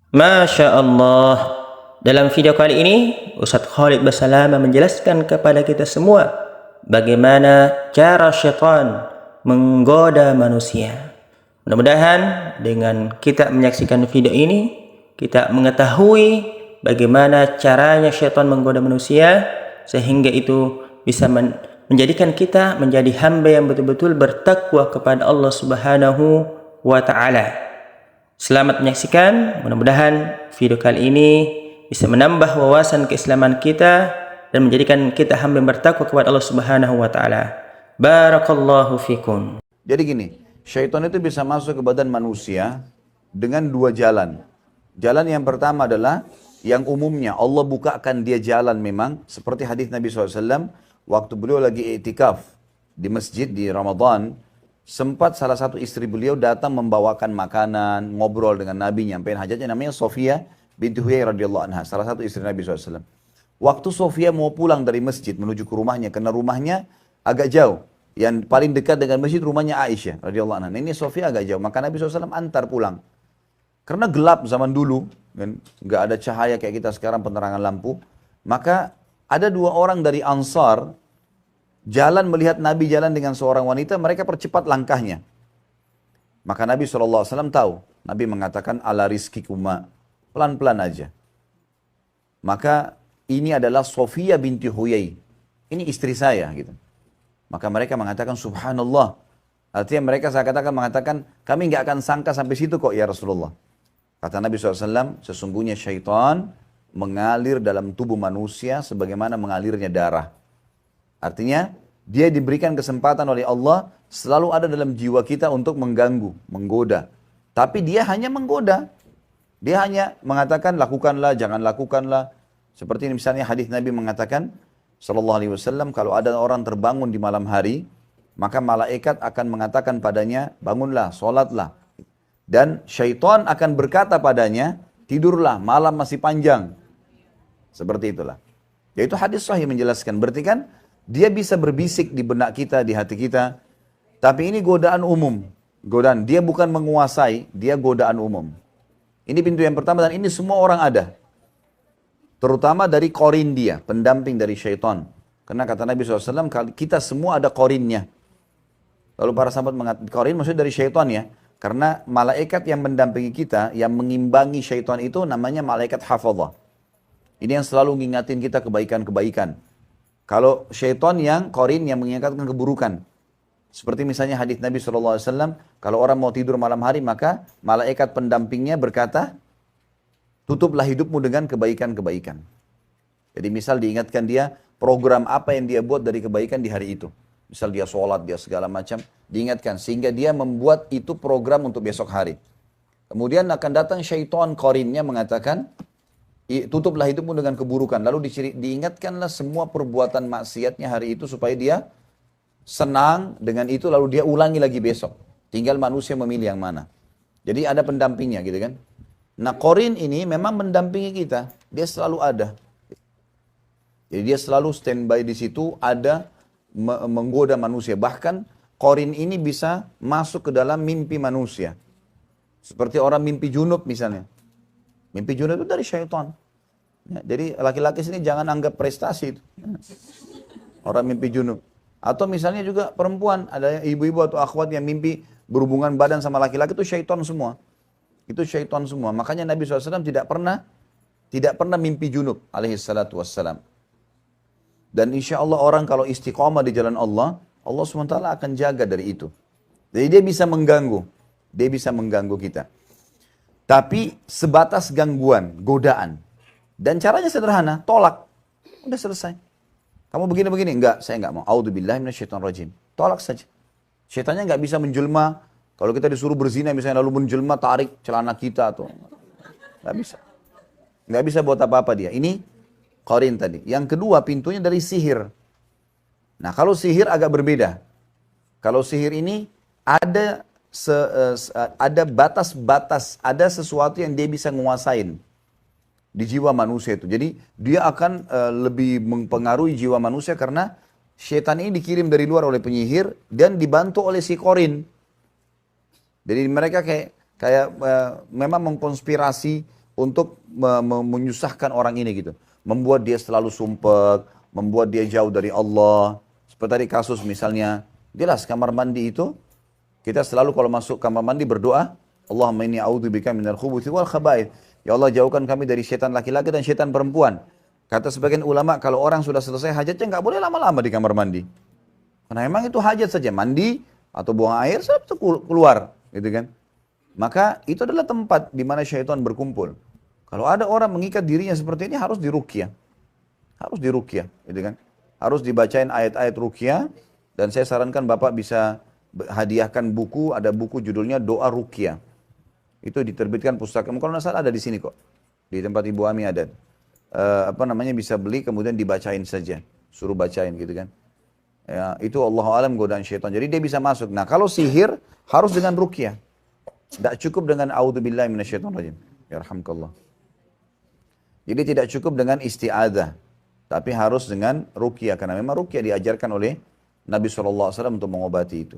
Masya Allah. Dalam video kali ini, Ustadz Khalid Basalamah menjelaskan kepada kita semua bagaimana cara syaitan menggoda manusia. Mudah-mudahan dengan kita menyaksikan video ini, kita mengetahui bagaimana caranya syaitan menggoda manusia, sehingga itu bisa menjadikan kita menjadi hamba yang betul-betul bertakwa kepada Allah Subhanahu wa Ta'ala. Selamat menyaksikan, mudah-mudahan video kali ini bisa menambah wawasan keislaman kita dan menjadikan kita hamba yang bertakwa kepada Allah Subhanahu wa Ta'ala. Barakallahu fikum. Jadi gini, syaitan itu bisa masuk ke badan manusia dengan dua jalan. Jalan yang pertama adalah yang umumnya Allah bukakan dia jalan memang, seperti hadis Nabi SAW waktu beliau lagi i'tikaf di masjid di Ramadan. Sempat salah satu istri beliau datang membawakan makanan, ngobrol dengan Nabi, nyampein hajatnya, namanya Sofia binti Huyai radhiyallahu anha, salah satu istri Nabi SAW. Waktu Sofia mau pulang dari masjid menuju ke rumahnya, karena rumahnya agak jauh. Yang paling dekat dengan masjid rumahnya Aisyah radhiyallahu anha. Ini Sofia agak jauh, maka Nabi SAW antar pulang. Karena gelap zaman dulu, kan, nggak ada cahaya kayak kita sekarang penerangan lampu. Maka ada dua orang dari Ansar jalan melihat Nabi jalan dengan seorang wanita, mereka percepat langkahnya. Maka Nabi SAW tahu. Nabi mengatakan, ala rizkikuma, pelan-pelan aja. Maka ini adalah Sofia binti Huyai. Ini istri saya gitu. Maka mereka mengatakan, subhanallah. Artinya mereka saya katakan mengatakan, kami nggak akan sangka sampai situ kok ya Rasulullah. Kata Nabi SAW, sesungguhnya syaitan mengalir dalam tubuh manusia sebagaimana mengalirnya darah. Artinya, dia diberikan kesempatan oleh Allah selalu ada dalam jiwa kita untuk mengganggu, menggoda. Tapi dia hanya menggoda. Dia hanya mengatakan, lakukanlah, jangan lakukanlah. Seperti misalnya hadis Nabi mengatakan, sallallahu alaihi wasallam, kalau ada orang terbangun di malam hari, maka malaikat akan mengatakan padanya, bangunlah, sholatlah. Dan syaitan akan berkata padanya, tidurlah, malam masih panjang. Seperti itulah. Yaitu hadis sahih menjelaskan. Berarti kan, dia bisa berbisik di benak kita, di hati kita. Tapi ini godaan umum. Godaan. Dia bukan menguasai, dia godaan umum. Ini pintu yang pertama dan ini semua orang ada. Terutama dari korin dia, pendamping dari syaitan. Karena kata Nabi SAW, kita semua ada korinnya. Lalu para sahabat mengatakan, korin maksudnya dari syaitan ya. Karena malaikat yang mendampingi kita, yang mengimbangi syaitan itu namanya malaikat hafadhah. Ini yang selalu ngingatin kita kebaikan-kebaikan. Kalau syaitan yang korin yang mengingatkan keburukan. Seperti misalnya hadis Nabi SAW, kalau orang mau tidur malam hari maka malaikat pendampingnya berkata, tutuplah hidupmu dengan kebaikan-kebaikan. Jadi misal diingatkan dia program apa yang dia buat dari kebaikan di hari itu. Misal dia sholat, dia segala macam, diingatkan. Sehingga dia membuat itu program untuk besok hari. Kemudian akan datang syaitan korinnya mengatakan, tutuplah hidupmu dengan keburukan. Lalu diingatkanlah semua perbuatan maksiatnya hari itu supaya dia senang dengan itu lalu dia ulangi lagi besok. Tinggal manusia memilih yang mana. Jadi ada pendampingnya gitu kan. Nah korin ini memang mendampingi kita. Dia selalu ada. Jadi dia selalu standby di situ ada menggoda manusia. Bahkan korin ini bisa masuk ke dalam mimpi manusia. Seperti orang mimpi junub misalnya. Mimpi junub itu dari syaitan. Ya, jadi laki-laki sini jangan anggap prestasi itu. Orang mimpi junub. Atau misalnya juga perempuan, ada ibu-ibu atau akhwat yang mimpi berhubungan badan sama laki-laki itu syaitan semua. Itu syaitan semua. Makanya Nabi SAW tidak pernah mimpi junub alaihi salatu wassalam. Dan insya Allah orang kalau istiqamah di jalan Allah, Allah SWT akan jaga dari itu. Jadi dia bisa mengganggu. Dia bisa mengganggu kita. Tapi sebatas gangguan, godaan. Dan caranya sederhana, tolak. Udah selesai. Kamu begini-begini, enggak, saya enggak mau. A'udzubillahi minasyaitonirrajim. Tolak saja. Syaitannya enggak bisa menjelma. Kalau kita disuruh berzina misalnya lalu menjelma, tarik celana kita atau enggak bisa. Enggak bisa buat apa-apa dia. Ini qarin tadi. Yang kedua pintunya dari sihir. Nah, kalau sihir agak berbeda. Kalau sihir ini ada batas-batas, ada sesuatu yang dia bisa nguasain di jiwa manusia itu. Jadi dia akan lebih mempengaruhi jiwa manusia karena syaitan ini dikirim dari luar oleh penyihir dan dibantu oleh si korin. Jadi mereka kayak memang mengkonspirasi untuk menyusahkan orang ini gitu. Membuat dia selalu sumpek, membuat dia jauh dari Allah. Seperti tadi kasus misalnya, jelas kamar mandi itu, kita selalu kalau masuk kamar mandi berdoa, Allahumma inni a'udzubika minal khubuthi wal khaba'ith. Ya Allah jauhkan kami dari syaitan laki-laki dan syaitan perempuan. Kata sebagian ulama, kalau orang sudah selesai hajatnya nggak boleh lama-lama di kamar mandi. Karena memang itu hajat saja, mandi atau buang air, itu keluar, gitu kan. Maka itu adalah tempat di mana syaitan berkumpul. Kalau ada orang mengikat dirinya seperti ini harus diruqyah. Harus diruqyah, gitu kan. Harus dibacain ayat-ayat ruqyah, dan saya sarankan Bapak bisa hadiahkan buku, ada buku judulnya Doa Ruqyah. Itu diterbitkan pustaka, kalau nggak salah ada di sini kok. Di tempat Ibu Ami ada. Bisa beli kemudian dibacain saja. Suruh bacain gitu kan. Ya, itu Allahu alam godaan syaitan. Jadi dia bisa masuk. Nah, kalau sihir harus dengan ruqyah. Tidak cukup dengan a'udzubillahi minasyaitonirrajim. Yarhamkallah. Jadi tidak cukup dengan isti'adzah, tapi harus dengan ruqyah, karena memang ruqyah diajarkan oleh Nabi SAW untuk mengobati itu.